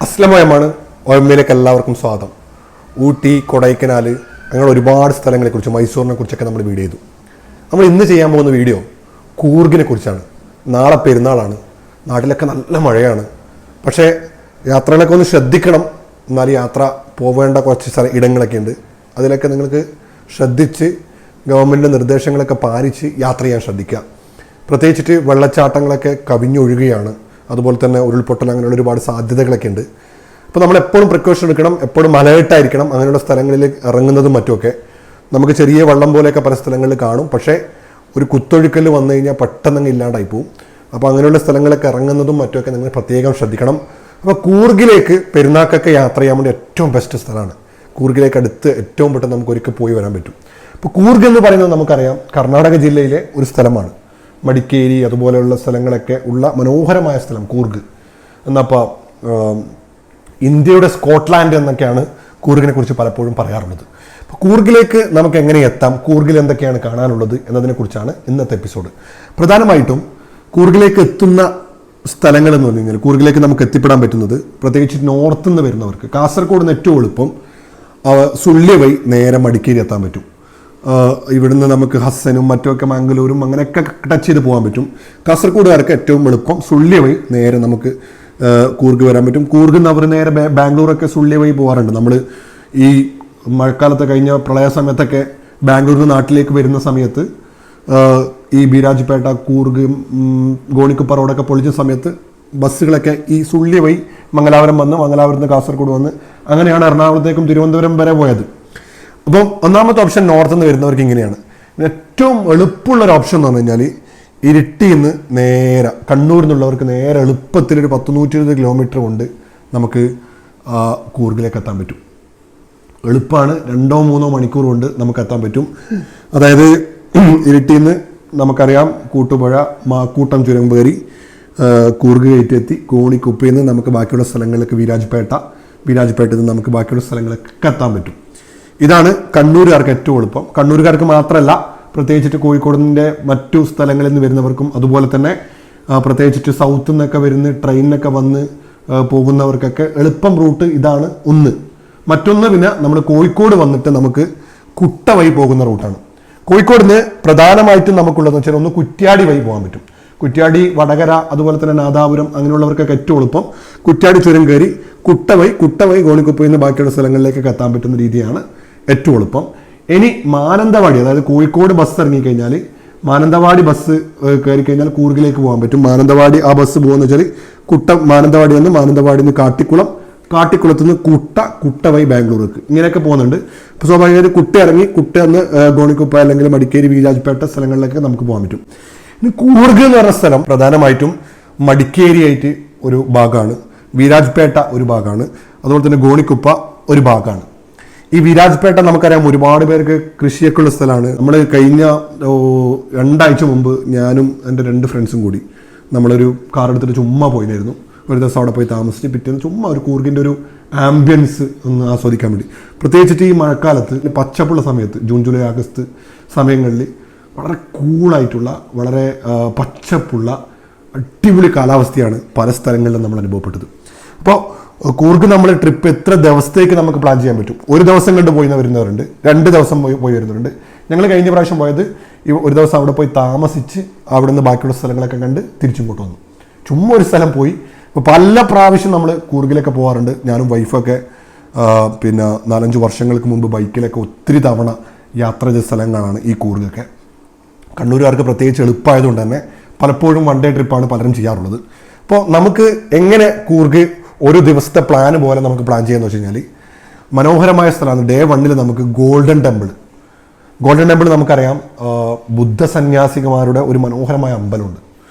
അസ്ലമയമാണ് ഒയമ്മയിലേക്ക് എല്ലാവർക്കും സ്വാഗതം. ഊട്ടി, കൊടൈക്കനാൽ, അങ്ങനെ ഒരുപാട് സ്ഥലങ്ങളെക്കുറിച്ച്, മൈസൂരിനെ കുറിച്ചൊക്കെ നമ്മൾ വീഡിയോ ചെയ്തു. നമ്മൾ ഇന്ന് ചെയ്യാൻ പോകുന്ന വീഡിയോ കൂർഗിനെ കുറിച്ചാണ്. നാളെ പെരുന്നാളാണ്, നാട്ടിലൊക്കെ നല്ല മഴയാണ്. പക്ഷേ യാത്രകളൊക്കെ ഒന്ന് ശ്രദ്ധിക്കണം. എന്നാൽ യാത്ര പോവേണ്ട കുറച്ച് ഇടങ്ങളൊക്കെ ഉണ്ട്. അതിലൊക്കെ നിങ്ങൾക്ക് ശ്രദ്ധിച്ച് ഗവൺമെൻറ്റിൻ്റെ നിർദ്ദേശങ്ങളൊക്കെ പാലിച്ച് യാത്ര ചെയ്യാൻ ശ്രദ്ധിക്കുക. പ്രത്യേകിച്ചിട്ട് വെള്ളച്ചാട്ടങ്ങളൊക്കെ കവിഞ്ഞൊഴുകുകയാണ്. അതുപോലെ തന്നെ ഉരുൾപൊട്ടൽ, അങ്ങനെയുള്ള ഒരുപാട് സാധ്യതകളൊക്കെ ഉണ്ട്. അപ്പോൾ നമ്മൾ എപ്പോഴും പ്രിക്കോഷൻ എടുക്കണം, എപ്പോഴും അലേർട്ടായിരിക്കണം. അങ്ങനെയുള്ള സ്ഥലങ്ങളിൽ ഇറങ്ങുന്നതും മറ്റുമൊക്കെ നമുക്ക് ചെറിയ വെള്ളം പോലെയൊക്കെ പല സ്ഥലങ്ങളിൽ കാണും. പക്ഷേ ഒരു കുത്തൊഴുക്കൽ വന്നു കഴിഞ്ഞാൽ പെട്ടെന്ന് ഇല്ലാണ്ടായി പോവും. അപ്പോൾ അങ്ങനെയുള്ള സ്ഥലങ്ങളൊക്കെ ഇറങ്ങുന്നതും മറ്റുമൊക്കെ നിങ്ങൾ പ്രത്യേകം ശ്രദ്ധിക്കണം. അപ്പോൾ കൂർഗിലേക്ക് പെരുന്നാക്കൊക്കെ യാത്ര ചെയ്യാൻ വേണ്ടി ഏറ്റവും ബെസ്റ്റ് സ്ഥലമാണ്. കൂർഗിലേക്ക് അടുത്ത് ഏറ്റവും പെട്ടെന്ന് നമുക്ക് ഒരിക്കൽ പോയി വരാൻ പറ്റും. അപ്പോൾ കൂർഗ് എന്ന് പറയുന്നത് നമുക്കറിയാം കർണാടക ജില്ലയിലെ ഒരു സ്ഥലമാണ്. മടിക്കേരി അതുപോലെയുള്ള സ്ഥലങ്ങളൊക്കെ ഉള്ള മനോഹരമായ സ്ഥലം കൂർഗ്. എന്നപ്പോൾ ഇന്ത്യയുടെ സ്കോട്ട്ലാൻഡ് എന്നൊക്കെയാണ് കൂർഗിനെ കുറിച്ച് പലപ്പോഴും പറയാറുള്ളത്. അപ്പോൾ കൂർഗിലേക്ക് നമുക്ക് എങ്ങനെ എത്താം, കൂർഗിൽ എന്തൊക്കെയാണ് കാണാനുള്ളത് എന്നതിനെക്കുറിച്ചാണ് ഇന്നത്തെ എപ്പിസോഡ്. പ്രധാനമായിട്ടും കൂർഗിലേക്ക് എത്തുന്ന സ്ഥലങ്ങൾ എന്ന് പറഞ്ഞു കഴിഞ്ഞാൽ, കൂർഗിലേക്ക് നമുക്ക് എത്തിപ്പെടാൻ പറ്റുന്നത് പ്രത്യേകിച്ച് നോർത്ത് നിന്ന് വരുന്നവർക്ക് കാസർഗോഡ് നിന്ന് ഏറ്റവും എളുപ്പം സുള്യ വഴി നേരെ മടിക്കേരി എത്താൻ പറ്റും. ഇവിടുന്ന് നമുക്ക് ഹസ്സനും മറ്റുമൊക്കെ മാംഗ്ലൂരും അങ്ങനെയൊക്കെ ടച്ച് ചെയ്ത് പോകാൻ പറ്റും. കാസർഗോഡുകാർക്ക് ഏറ്റവും എളുപ്പം സുള്യ വഴി നേരെ നമുക്ക് കൂർഗ് വരാൻ പറ്റും. കൂർഗ് നിന്ന് അവർ നേരെ ബാംഗ്ലൂരൊക്കെ സുള്യ വഴി പോകാറുണ്ട്. നമ്മൾ ഈ മഴക്കാലത്ത് കഴിഞ്ഞ പ്രളയ സമയത്തൊക്കെ ബാംഗ്ലൂരിൽ നിന്ന് നാട്ടിലേക്ക് വരുന്ന സമയത്ത് ഈ ബീരാജ്പേട്ട, കൂർഗ്, ഗോണിക്കുപ്പ റോഡൊക്കെ പൊളിച്ച സമയത്ത് ബസ്സുകളൊക്കെ ഈ സുള്യ വഴി മംഗലാപുരം വന്ന്, മംഗലാപുരത്ത് നിന്ന് കാസർഗോഡ് വന്ന്, അങ്ങനെയാണ് എറണാകുളത്തേക്കും തിരുവനന്തപുരം വരെ പോയത്. അപ്പം ഒന്നാമത്തെ ഓപ്ഷൻ നോർത്ത് നിന്ന് വരുന്നവർക്ക് ഇങ്ങനെയാണ്. ഏറ്റവും എളുപ്പമുള്ളൊരു ഓപ്ഷൻ എന്ന് പറഞ്ഞു കഴിഞ്ഞാൽ ഇരിട്ടിയിൽ നിന്ന് നേരെ കണ്ണൂരിൽ നിന്നുള്ളവർക്ക് നേരെ എളുപ്പത്തിൽ ഒരു 120 കിലോമീറ്റർ കൊണ്ട് നമുക്ക് കൂർഗിലേക്ക് എത്താൻ പറ്റും. എളുപ്പമാണ്, 2-3 മണിക്കൂർ കൊണ്ട് നമുക്ക് എത്താൻ പറ്റും. അതായത് ഇരിട്ടിയിൽ നിന്ന് നമുക്കറിയാം കൂട്ടുപുഴ, മാക്കൂട്ടം ചുരം കയറി കൂർഗ് കയറ്റെത്തി കോണിക്കുപ്പയിൽ നിന്ന് നമുക്ക് ബാക്കിയുള്ള സ്ഥലങ്ങളിലേക്ക് വീരാജ്പേട്ടയിൽ നിന്ന് നമുക്ക് ബാക്കിയുള്ള സ്ഥലങ്ങളിലേക്ക് എത്താൻ പറ്റും. ഇതാണ് കണ്ണൂരുകാർക്ക് ഏറ്റവും എളുപ്പം. കണ്ണൂരുകാർക്ക് മാത്രമല്ല, പ്രത്യേകിച്ചിട്ട് കോഴിക്കോടിൻ്റെ മറ്റു സ്ഥലങ്ങളിൽ നിന്ന് വരുന്നവർക്കും, അതുപോലെ തന്നെ പ്രത്യേകിച്ചിട്ട് സൗത്തിൽ നിന്നൊക്കെ വരുന്ന ട്രെയിനിനൊക്കെ വന്ന് പോകുന്നവർക്കൊക്കെ എളുപ്പം റൂട്ട് ഇതാണ് ഒന്ന്. മറ്റൊന്ന് പിന്നെ നമ്മൾ കോഴിക്കോട് വന്നിട്ട് നമുക്ക് കുട്ട വഴി പോകുന്ന റൂട്ടാണ്. കോഴിക്കോട് നിന്ന് പ്രധാനമായിട്ടും നമുക്കുള്ളതെന്ന് വെച്ചാൽ ഒന്ന് കുറ്റ്യാടി വഴി പോകാൻ പറ്റും. കുറ്റ്യാടി, വടകര, അതുപോലെ തന്നെ നാദാപുരം, അങ്ങനെയുള്ളവർക്കൊക്കെ ഏറ്റവും എളുപ്പം കുറ്റ്യാടി ചുരം കയറി കുട്ട വഴി ഗോണിക്കുപ്പയിൽ നിന്ന് ബാക്കിയുള്ള സ്ഥലങ്ങളിലേക്കൊക്കെ എത്താൻ പറ്റുന്ന രീതിയാണ് ഏറ്റവും എളുപ്പം. ഇനി മാനന്തവാടി, അതായത് കോഴിക്കോട് ബസ് ഇറങ്ങിക്കഴിഞ്ഞാൽ മാനന്തവാടി ബസ് കയറി കഴിഞ്ഞാൽ കൂർഗിലേക്ക് പോകാൻ പറ്റും. മാനന്തവാടി ആ ബസ് പോകുന്ന വെച്ചാൽ മാനന്തവാടി നിന്ന് കാട്ടിക്കുളത്ത് നിന്ന് കുട്ട വഴി ബാംഗ്ലൂർക്ക് ഇങ്ങനെയൊക്കെ പോകുന്നുണ്ട്. അപ്പോൾ സ്വാഭാവികമായിട്ട് കുട്ട ഇറങ്ങി വന്ന് ഗോണിക്കുപ്പ അല്ലെങ്കിൽ മടിക്കേരി, വീരാജ്പേട്ട സ്ഥലങ്ങളിലൊക്കെ നമുക്ക് പോകാൻ പറ്റും. ഇനി കൂർഗ് എന്ന് പറഞ്ഞ സ്ഥലം പ്രധാനമായിട്ടും മടിക്കേരി ആയിട്ട് ഒരു ഭാഗമാണ്, വീരാജ്പേട്ട ഒരു ഭാഗമാണ്, അതുപോലെ തന്നെ ഗോണിക്കുപ്പ ഒരു ഭാഗമാണ്. ഈ വീരാജ്പേട്ട നമുക്കറിയാം ഒരുപാട് പേർക്ക് കൃഷിയൊക്കെ ഉള്ള സ്ഥലമാണ്. നമ്മൾ കഴിഞ്ഞ 2 ആഴ്ച മുമ്പ് ഞാനും എൻ്റെ 2 ഫ്രണ്ട്സും കൂടി നമ്മളൊരു കാർ എടുത്തിട്ട് ചുമ്മാ പോയിരുന്നു. ഒരു ദിവസം അവിടെ പോയി താമസിച്ച് പിറ്റേന്ന് ചുമ്മാ ഒരു കൂർഗിൻ്റെ ഒരു ആംബിയൻസ് ഒന്ന് ആസ്വദിക്കാൻ വേണ്ടി. പ്രത്യേകിച്ചിട്ട് ഈ മഴക്കാലത്ത് പച്ചപ്പുള്ള സമയത്ത് ജൂൺ, ജൂലൈ, ആഗസ്റ്റ് സമയങ്ങളിൽ വളരെ കൂളായിട്ടുള്ള, വളരെ പച്ചപ്പുള്ള അടിപൊളി കാലാവസ്ഥയാണ് പല സ്ഥലങ്ങളിലും നമ്മൾ അനുഭവപ്പെട്ടത്. അപ്പോൾ കൂർഗ് നമ്മൾ ട്രിപ്പ് എത്ര ദിവസത്തേക്ക് നമുക്ക് പ്ലാൻ ചെയ്യാൻ പറ്റും? ഒരു ദിവസം കണ്ട് പോയി വരുന്നവരുണ്ട്, 2 ദിവസം പോയി വരുന്നവരുണ്ട്. ഞങ്ങൾ കഴിഞ്ഞ പ്രാവശ്യം പോയത് ഒരു ദിവസം അവിടെ പോയി താമസിച്ച് അവിടെ നിന്ന് ബാക്കിയുള്ള സ്ഥലങ്ങളൊക്കെ കണ്ട് തിരിച്ചിങ്ങോട്ട് വന്നു. ചുമ്മാ ഒരു സ്ഥലം പോയി. ഇപ്പോൾ പല പ്രാവശ്യം നമ്മൾ കൂർഗിലൊക്കെ പോകാറുണ്ട്. ഞാനും വൈഫൊക്കെ പിന്നെ 4-5 വർഷങ്ങൾക്ക് മുമ്പ് ബൈക്കിലൊക്കെ ഒത്തിരി തവണ യാത്ര ചെയ്ത സ്ഥലങ്ങളാണ് ഈ കൂർഗൊക്കെ. കണ്ണൂരുകാർക്ക് പ്രത്യേകിച്ച് എളുപ്പമായതുകൊണ്ട് തന്നെ പലപ്പോഴും 1 ഡേ ട്രിപ്പാണ് പലരും ചെയ്യാറുള്ളത്. അപ്പോൾ നമുക്ക് എങ്ങനെ കൂർഗ് ഒരു ദിവസത്തെ പ്ലാന് പോലെ നമുക്ക് പ്ലാൻ ചെയ്യാന്ന് വെച്ച് കഴിഞ്ഞാൽ മനോഹരമായ സ്ഥലമാണ്. ഡേ 1 നമുക്ക് ഗോൾഡൻ ടെമ്പിൾ നമുക്കറിയാം, ബുദ്ധ സന്യാസികമാരുടെ ഒരു മനോഹരമായ അമ്പലമുണ്ട്.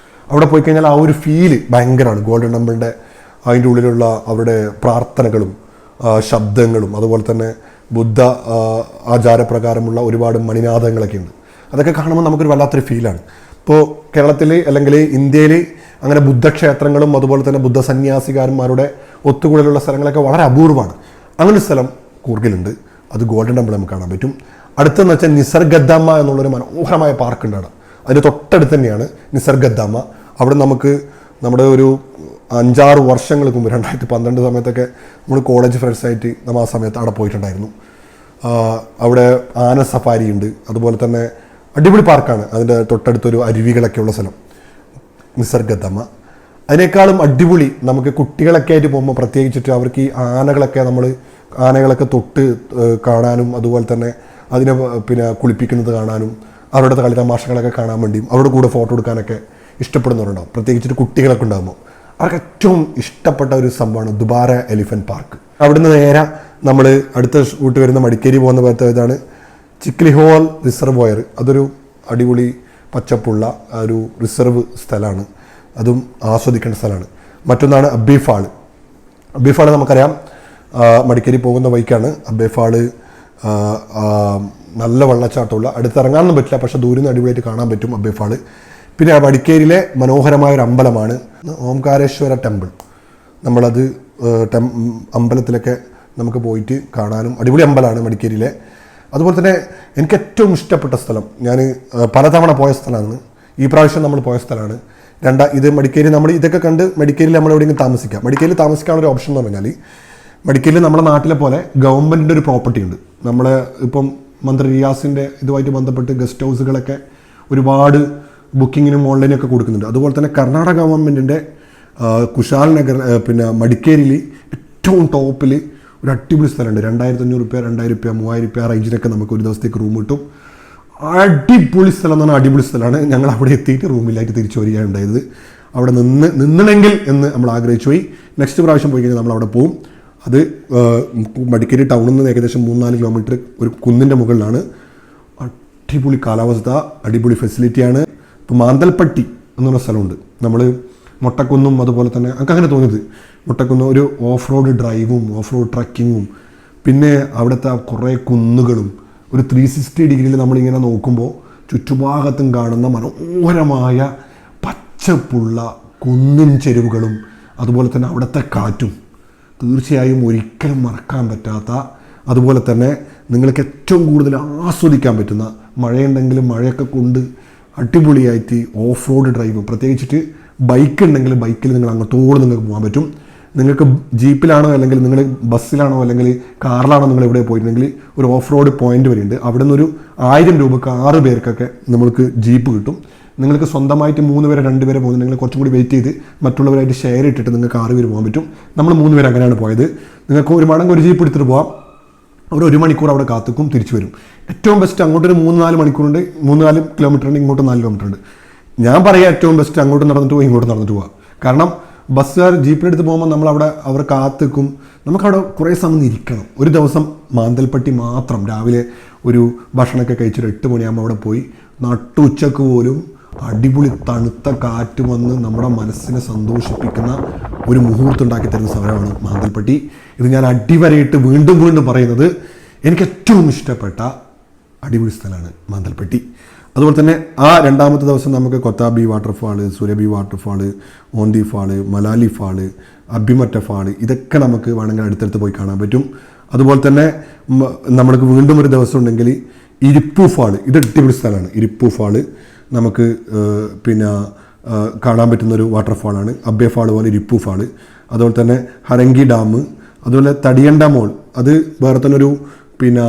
അവിടെ പോയി കഴിഞ്ഞാൽ ആ ഒരു ഫീല് ഭയങ്കരമാണ്. ഗോൾഡൻ ടെമ്പിളിൻ്റെ അതിൻ്റെ ഉള്ളിലുള്ള അവരുടെ പ്രാർത്ഥനകളും ശബ്ദങ്ങളും, അതുപോലെ തന്നെ ബുദ്ധ ആചാരപ്രകാരമുള്ള ഒരുപാട് മണിനാഥങ്ങളൊക്കെ ഉണ്ട്. അതൊക്കെ കാണുമ്പോൾ നമുക്കൊരു വല്ലാത്തൊരു ഫീലാണ്. ഇപ്പോൾ കേരളത്തിൽ അല്ലെങ്കിൽ ഇന്ത്യയിൽ അങ്ങനെ ബുദ്ധക്ഷേത്രങ്ങളും അതുപോലെ തന്നെ ബുദ്ധ സന്യാസികാരന്മാരുടെ ഒത്തുകൂടലുള്ള സ്ഥലങ്ങളൊക്കെ വളരെ അപൂർവമാണ്. അങ്ങനൊരു സ്ഥലം കൂർഗിലുണ്ട്. അത് ഗോൾഡൻ ടെമ്പിൾ നമുക്ക് കാണാൻ പറ്റും. അടുത്തെന്ന് വെച്ചാൽ നിസർഗധാമ എന്നുള്ളൊരു മനോഹരമായ പാർക്കുണ്ട് അവിടെ. അതിൻ്റെ തൊട്ടടുത്ത് തന്നെയാണ് നിസർഗധാമ. അവിടെ നമുക്ക് നമ്മുടെ ഒരു 5-6 വർഷങ്ങൾക്ക് മുമ്പ് 2012 സമയത്തൊക്കെ നമ്മൾ കോളേജ് ഫ്രണ്ട്സായിട്ട് നമ്മൾ ആ സമയത്ത് അവിടെ പോയിട്ടുണ്ടായിരുന്നു. അവിടെ ആന സഫാരി ഉണ്ട്, അതുപോലെ തന്നെ അടിപൊളി പാർക്കാണ്. അതിൻ്റെ തൊട്ടടുത്തൊരു അരുവികളൊക്കെ ഉള്ള സ്ഥലം നിസർഗതമ. അതിനേക്കാളും അടിപൊളി നമുക്ക് കുട്ടികളൊക്കെ ആയിട്ട് പോകുമ്പോൾ പ്രത്യേകിച്ചിട്ട് അവർക്ക് ഈ ആനകളൊക്കെ തൊട്ട് കാണാനും അതുപോലെ തന്നെ അതിനെ പിന്നെ കുളിപ്പിക്കുന്നത് കാണാനും അവരുടെ കളി തമാശകളൊക്കെ കാണാൻ വേണ്ടിയും അവരുടെ കൂടെ ഫോട്ടോ എടുക്കാനൊക്കെ ഇഷ്ടപ്പെടുന്നവരുണ്ടാവും. പ്രത്യേകിച്ചിട്ട് കുട്ടികളൊക്കെ ഉണ്ടാകുമ്പോൾ അവർക്ക് ഏറ്റവും ഇഷ്ടപ്പെട്ട ഒരു സംഭവമാണ് ദുബാര എലിഫൻറ്റ് പാർക്ക്. അവിടുന്ന് നേരെ നമ്മൾ അടുത്ത റൂട്ട് വരുന്ന മടിക്കേരി പോകുന്ന പോലത്തെ ഇതാണ് ചിക്ലിഹോൾ റിസർവോയർ. അതൊരു അടിപൊളി പച്ചപ്പുള്ള ഒരു റിസർവ് സ്ഥലമാണ്, അതും ആസ്വദിക്കേണ്ട സ്ഥലമാണ്. മറ്റൊന്നാണ് അബ്ബി ഫാള്. അബ്ബി ഫാള് നമുക്കറിയാം മടിക്കേരി പോകുന്ന വഴിക്കാണ്. അബ്ബി ഫാള് നല്ല വെള്ളച്ചാട്ടമുള്ള, അടുത്തിറങ്ങാനൊന്നും പറ്റില്ല, പക്ഷേ ദൂരം നിന്ന് അടിപൊളിയായിട്ട് കാണാൻ പറ്റും അബ്ബി ഫാള്. പിന്നെ മടിക്കേരിയിലെ മനോഹരമായ ഒരു അമ്പലമാണ് ഓംകാരേശ്വര ടെമ്പിൾ. നമ്മളത് അമ്പലത്തിലൊക്കെ നമുക്ക് പോയിട്ട് കാണാനും അടിപൊളി അമ്പലമാണ് മടിക്കേരിയിലെ. അതുപോലെ തന്നെ എനിക്ക് ഏറ്റവും ഇഷ്ടപ്പെട്ട സ്ഥലം, ഞാൻ പലതവണ പോയ സ്ഥലമാണ്, ഈ പ്രാവശ്യം നമ്മൾ പോയ സ്ഥലമാണ്. ഇത് മടിക്കേരി. നമ്മൾ ഇതൊക്കെ കണ്ട് മടിക്കേരിയിൽ നമ്മൾ എവിടെയെങ്കിലും താമസിക്കാം. മടിക്കേരിയിൽ താമസിക്കാനുള്ള ഒരു ഓപ്ഷൻ എന്ന് പറഞ്ഞാൽ മടിക്കേരിയിൽ നമ്മുടെ നാട്ടിലെ പോലെ ഗവൺമെൻറ്റിൻ്റെ ഒരു പ്രോപ്പർട്ടി ഉണ്ട്. നമ്മളെ ഇപ്പം മന്ത്രി റിയാസിൻ്റെ ഇതുമായിട്ട് ബന്ധപ്പെട്ട് ഗസ്റ്റ് ഹൗസുകളൊക്കെ ഒരുപാട് ബുക്കിങ്ങിനും ഓൺലൈനൊക്കെ കൊടുക്കുന്നുണ്ട്. അതുപോലെ തന്നെ കർണാടക ഗവൺമെൻറ്റിൻ്റെ കുശാൽ നഗർ പിന്നെ മടിക്കേരിയിൽ ഏറ്റവും ടോപ്പിൽ ഒരു അടിപൊളി സ്ഥലമുണ്ട്. 2500 രൂപ 2000 രൂപ 3000 രൂപ റേഞ്ചിലൊക്കെ നമുക്ക് ഒരു ദിവസത്തേക്ക് റൂം കിട്ടും. അടിപൊളി സ്ഥലം എന്ന് പറഞ്ഞാൽ അടിപൊളി സ്ഥലമാണ്. ഞങ്ങൾ അവിടെ എത്തിയിട്ട് റൂമിലായിട്ട് തിരിച്ചു വരികയാണ് ഉണ്ടായത്. അവിടെ നിന്നണമെങ്കിൽ എന്ന് നമ്മൾ ആഗ്രഹിച്ചു പോയി. നെക്സ്റ്റ് പ്രാവശ്യം പോയി കഴിഞ്ഞാൽ നമ്മൾ അവിടെ പോകും. അത് മടിക്കേരി ടൗണിൽ നിന്ന് ഏകദേശം 3-4 കിലോമീറ്റർ ഒരു കുന്നിൻ്റെ മുകളിലാണ്. അടിപൊളി കാലാവസ്ഥ, അടിപൊളി ഫെസിലിറ്റിയാണ്. ഇപ്പോൾ മാന്തൽപ്പട്ടി എന്നൊരു സ്ഥലമുണ്ട്. നമ്മൾ മൊട്ടക്കുന്നും അതുപോലെ തന്നെ നമുക്ക് അങ്ങനെ തോന്നിയത് മൊട്ടക്കുന്ന് ഒരു ഓഫ് റോഡ് ഡ്രൈവും ഓഫ് റോഡ് ട്രക്കിങ്ങും പിന്നെ അവിടുത്തെ കുറേ കുന്നുകളും ഒരു 360 ഡിഗ്രിയിൽ നമ്മളിങ്ങനെ നോക്കുമ്പോൾ ചുറ്റുഭാഗത്തും കാണുന്ന മനോഹരമായ പച്ചപ്പുള്ള കുന്നിൻ ചെരുവുകളും അതുപോലെ തന്നെ അവിടുത്തെ കാറ്റും തീർച്ചയായും ഒരിക്കലും മറക്കാൻ പറ്റാത്ത, അതുപോലെ തന്നെ നിങ്ങൾക്ക് ഏറ്റവും കൂടുതൽ ആസ്വദിക്കാൻ പറ്റുന്ന, മഴയുണ്ടെങ്കിലും മഴയൊക്കെ കൊണ്ട് അടിപൊളിയായിട്ട് ഓഫ് റോഡ് ഡ്രൈവ്, പ്രത്യേകിച്ചിട്ട് ബൈക്ക് ഉണ്ടെങ്കിൽ ബൈക്കിൽ നിങ്ങൾ അങ്ങോട്ടോട് നിങ്ങൾക്ക് പോകാൻ പറ്റും. നിങ്ങൾക്ക് ജീപ്പിലാണോ അല്ലെങ്കിൽ നിങ്ങൾ ബസ്സിലാണോ അല്ലെങ്കിൽ കാറിലാണോ നിങ്ങൾ എവിടെ പോയിട്ടുണ്ടെങ്കിൽ ഒരു ഓഫ് റോഡ് പോയിന്റ് വരെയുണ്ട്. അവിടെ നിന്നൊരു 1000 രൂപക്ക് 6 പേർക്കൊക്കെ നമ്മൾക്ക് ജീപ്പ് കിട്ടും. നിങ്ങൾക്ക് സ്വന്തമായിട്ട് 3 പേരെ 2 പേരെ പോകുന്നുണ്ടെങ്കിൽ കുറച്ചും കൂടി വെയിറ്റ് ചെയ്ത് മറ്റുള്ളവരായിട്ട് ഷെയർ ഇട്ടിട്ട് നിങ്ങൾക്ക് 6 പേര് പോകാൻ പറ്റും. നമ്മൾ 3 പേര് അങ്ങനെയാണ് പോയത്. നിങ്ങൾക്ക് ഒരു മടങ്ങ് ഒരു ജീപ്പ് എടുത്തിട്ട് പോകാം. അവിടെ 1 മണിക്കൂർ അവിടെ കാത്തുക്കും, തിരിച്ചു വരും. ഏറ്റവും ബെസ്റ്റ് അങ്ങോട്ടൊരു 3-4 മണിക്കൂറുണ്ട്, 3-4 കിലോമീറ്റർ ഉണ്ട്, ഇങ്ങോട്ട് 4 കിലോമീറ്റർ ഉണ്ട്. ഞാൻ പറയാം ഏറ്റവും ബെസ്റ്റ് അങ്ങോട്ട് നടന്നിട്ട് പോയി ഇങ്ങോട്ട് നടന്നിട്ട് പോകാം. കാരണം ബസ്സുകാർ ജീപ്പിനെടുത്ത് പോകുമ്പോൾ നമ്മളവിടെ അവർ കാത്തുക്കും, നമുക്കവിടെ കുറേ സമയം ഇരിക്കണം. ഒരു ദിവസം മാന്തൽപ്പട്ടി മാത്രം രാവിലെ ഒരു ഭക്ഷണമൊക്കെ കഴിച്ചൊരു 8 മണിയാകുമ്പോൾ അവിടെ പോയി നട്ടുച്ചക്ക് പോലും അടിപൊളി തണുത്ത കാറ്റ് വന്ന് നമ്മുടെ മനസ്സിനെ സന്തോഷിപ്പിക്കുന്ന ഒരു മുഹൂർത്തം ഉണ്ടാക്കി തരുന്ന സ്ഥലമാണ് മാന്തൽപ്പട്ടി. ഇത് ഞാൻ അടിവരയിട്ട് വീണ്ടും വീണ്ടും പറയുന്നത്, എനിക്ക് ഏറ്റവും ഇഷ്ടപ്പെട്ട അടിപൊളി സ്ഥലമാണ് മാന്തൽപ്പട്ടി. അതുപോലെ തന്നെ ആ രണ്ടാമത്തെ ദിവസം നമുക്ക് Kotthabi waterfall, Surabhi waterfall, Onthi fall, Malali fall, Abbimatta fall, ഇതൊക്കെ നമുക്ക് വേണമെങ്കിൽ അടുത്തടുത്ത് പോയി കാണാൻ പറ്റും. അതുപോലെ തന്നെ നമ്മൾക്ക് വീണ്ടും ഒരു ദിവസം ഉണ്ടെങ്കിൽ ഇരിപ്പു ഫാള്, ഇത് അടിപൊളി സ്ഥലമാണ്. ഇരിപ്പു ഫാള് നമുക്ക് പിന്നെ കാണാൻ പറ്റുന്നൊരു വാട്ടർഫാളാണ്. അബ്ബെ ഫാള് പോലെ ഇരിപ്പു ഫാള്. അതുപോലെ തന്നെ ഹരങ്കി ഡാം, അതുപോലെ തടിയണ്ട മോൾ, അത് വേറെ തന്നെ ഒരു പിന്നെ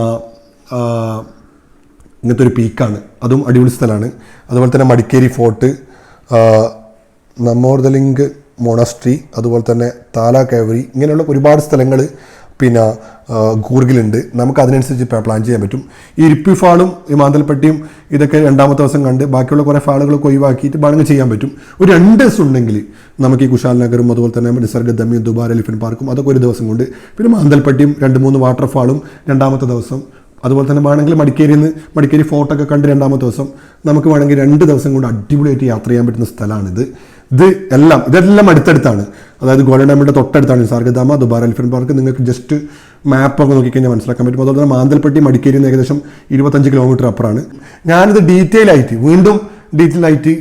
ഇങ്ങനത്തെ ഒരു പീക്കാണ്, അതും അടിപൊളി സ്ഥലമാണ്. അതുപോലെ തന്നെ മടിക്കേരി ഫോർട്ട്, നമ്മോർദലിംഗ് മൊണസ്ട്രി, അതുപോലെ തന്നെ താല കേവറി, ഇങ്ങനെയുള്ള ഒരുപാട് സ്ഥലങ്ങൾ പിന്നെ കൂർഗിലുണ്ട്. നമുക്ക് അതിനനുസരിച്ച് പ്ലാൻ ചെയ്യാൻ പറ്റും. ഈ ഇരിപ്പി ഫാളും ഈ മാന്തൽപ്പട്ടിയും ഇതൊക്കെ രണ്ടാമത്തെ ദിവസം കണ്ട് ബാക്കിയുള്ള കുറേ ഫാളുകളൊക്കെ ഒഴിവാക്കിയിട്ട് വേണമെങ്കിൽ ചെയ്യാൻ പറ്റും. ഒരു 2 ദിവസം ഉണ്ടെങ്കിൽ നമുക്ക് ഈ കുശാൽ നഗറും അതുപോലെ തന്നെ നിസർഗദമ്മിയും ദുബാര എലിഫൻറ്റ് പാർക്കും അതൊക്കെ ഒരു ദിവസം കൊണ്ട്, പിന്നെ മാന്തൽപ്പട്ടിയും 2-3 വാട്ടർഫാളും രണ്ടാമത്തെ ദിവസം, അതുപോലെ തന്നെ വേണമെങ്കിൽ മടിക്കേരി ഫോർട്ടൊക്കെ കണ്ട് രണ്ടാമത്തെ ദിവസം നമുക്ക് വേണമെങ്കിൽ 2 ദിവസം കൊണ്ട് അടിപൊളിയായിട്ട് യാത്ര ചെയ്യാൻ പറ്റുന്ന സ്ഥലമാണിത്. ഇതെല്ലാം അടുത്തടുത്താണ്. അതായത് ഗോൾഡൻ ഡാമിൻ്റെ തൊട്ടടുത്താണ് നിസർഗദാമ, ദുബാര എലിഫൻറ്റ് പാർക്ക്. നിങ്ങൾക്ക് ജസ്റ്റ് മാപ്പൊക്കെ നോക്കിക്കഴിഞ്ഞാൽ മനസ്സിലാക്കാൻ പറ്റും. അതുപോലെ തന്നെ മാന്തൽപ്പട്ടി മടിക്കേരിയിൽ നിന്ന് ഏകദേശം 25 കിലോമീറ്റർ അപ്പുറമാണ്. ഞാനിത് ഡീറ്റെയിൽ ആയിട്ട്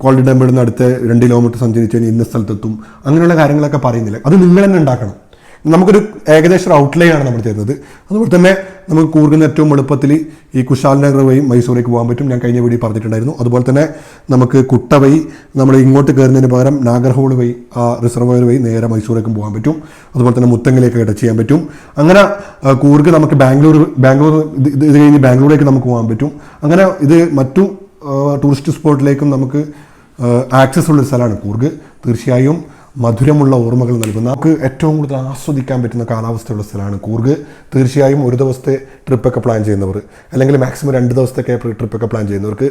ഗോൾഡൻ ഡാമിൽ നിന്ന് അടുത്ത 2 കിലോമീറ്റർ സഞ്ചരിച്ച് കഴിഞ്ഞാൽ ഇന്ന സ്ഥലത്തെത്തും, അങ്ങനെയുള്ള കാര്യങ്ങളൊക്കെ പറയുന്നില്ല. അത് നിങ്ങൾ തന്നെ ഉണ്ടാക്കണം. നമുക്കൊരു ഏകദേശം ഒരു ഔട്ട്ലൈൻ ആണ് നമ്മൾ തരുന്നത്. അതുപോലെ തന്നെ നമുക്ക് കൂർഗിൽ നിന്ന് ഏറ്റവും എളുപ്പത്തിൽ ഈ കുശാൽ നഗർ വഴി മൈസൂരേക്ക് പോകാൻ പറ്റും. ഞാൻ കഴിഞ്ഞ വീഡിയോ പറഞ്ഞിട്ടുണ്ടായിരുന്നു. അതുപോലെ തന്നെ നമുക്ക് കുട്ട വഴി നമ്മൾ ഇങ്ങോട്ട് കയറുന്നതിന് പകരം നാഗർഹോൾ വഴി റിസർവോയർ വഴി നേരെ മൈസൂരേക്കും പോകാൻ പറ്റും. അതുപോലെ തന്നെ മുത്തങ്ങലേക്ക് ടച്ച് ചെയ്യാൻ പറ്റും. അങ്ങനെ കൂർഗ് നമുക്ക് ബാംഗ്ലൂർ ഇത് കഴിഞ്ഞ് ബാംഗ്ലൂരിലേക്ക് നമുക്ക് പോകാൻ പറ്റും. അങ്ങനെ ഇത് മറ്റു ടൂറിസ്റ്റ് സ്പോട്ടിലേക്കും നമുക്ക് ആക്സസ് ഉള്ളൊരു സ്ഥലമാണ് കൂർഗ്. തീർച്ചയായും മധുരമുള്ള ഓർമ്മകൾ നൽകുന്ന, നമുക്ക് ഏറ്റവും കൂടുതൽ ആസ്വദിക്കാൻ പറ്റുന്ന കാലാവസ്ഥയുള്ള സ്ഥലമാണ് കൂർഗ്. തീർച്ചയായും ഒരു ദിവസത്തെ ട്രിപ്പൊക്കെ പ്ലാൻ ചെയ്യുന്നവർ, അല്ലെങ്കിൽ മാക്സിമം 2 ദിവസത്തൊക്കെ ട്രിപ്പൊക്കെ പ്ലാൻ ചെയ്യുന്നവർക്ക്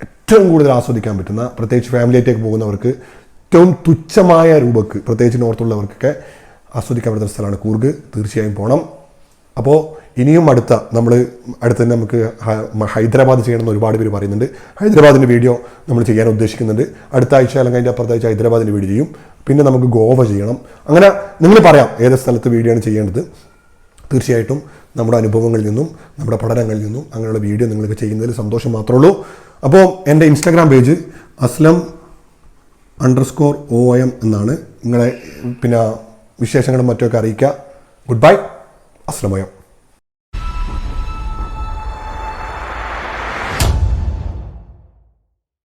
ഏറ്റവും കൂടുതൽ ആസ്വദിക്കാൻ പറ്റുന്ന, പ്രത്യേകിച്ച് ഫാമിലിയായിട്ടേക്ക് പോകുന്നവർക്ക് ഏറ്റവും തുച്ഛമായ രൂപക്ക്, പ്രത്യേകിച്ച് നോർത്തുള്ളവർക്കൊക്കെ ആസ്വദിക്കാൻ പറ്റുന്ന സ്ഥലമാണ് കൂർഗ്. തീർച്ചയായും പോകണം. അപ്പോൾ ഇനിയും അടുത്ത തന്നെ നമുക്ക് ഹൈദരാബാദ് ചെയ്യണമെന്ന് ഒരുപാട് പേര് പറയുന്നുണ്ട്. ഹൈദരാബാദിൻ്റെ വീഡിയോ നമ്മൾ ചെയ്യാൻ ഉദ്ദേശിക്കുന്നുണ്ട്. അടുത്ത ആഴ്ച അല്ലെങ്കിൽ അതിൻ്റെ അപ്പുറത്ത ആഴ്ച ഹൈദരാബാദിൻ്റെ വീഡിയോ ചെയ്യും. പിന്നെ നമുക്ക് ഗോവ ചെയ്യണം. അങ്ങനെ നിങ്ങൾ പറയാം ഏത് സ്ഥലത്ത് വീഡിയോ ആണ് ചെയ്യേണ്ടത്. തീർച്ചയായിട്ടും നമ്മുടെ അനുഭവങ്ങളിൽ നിന്നും നമ്മുടെ പഠനങ്ങളിൽ നിന്നും അങ്ങനെയുള്ള വീഡിയോ നിങ്ങൾക്ക് ചെയ്യുന്നതിൽ സന്തോഷം മാത്രമേ ഉള്ളൂ. അപ്പോൾ എൻ്റെ ഇൻസ്റ്റാഗ്രാം പേജ് aslam_OIM എന്നാണ്. നിങ്ങളെ പിന്നെ വിശേഷങ്ങളും മറ്റുമൊക്കെ അറിയിക്കുക. Good bye. അസ്സലാമു അലൈക്കും.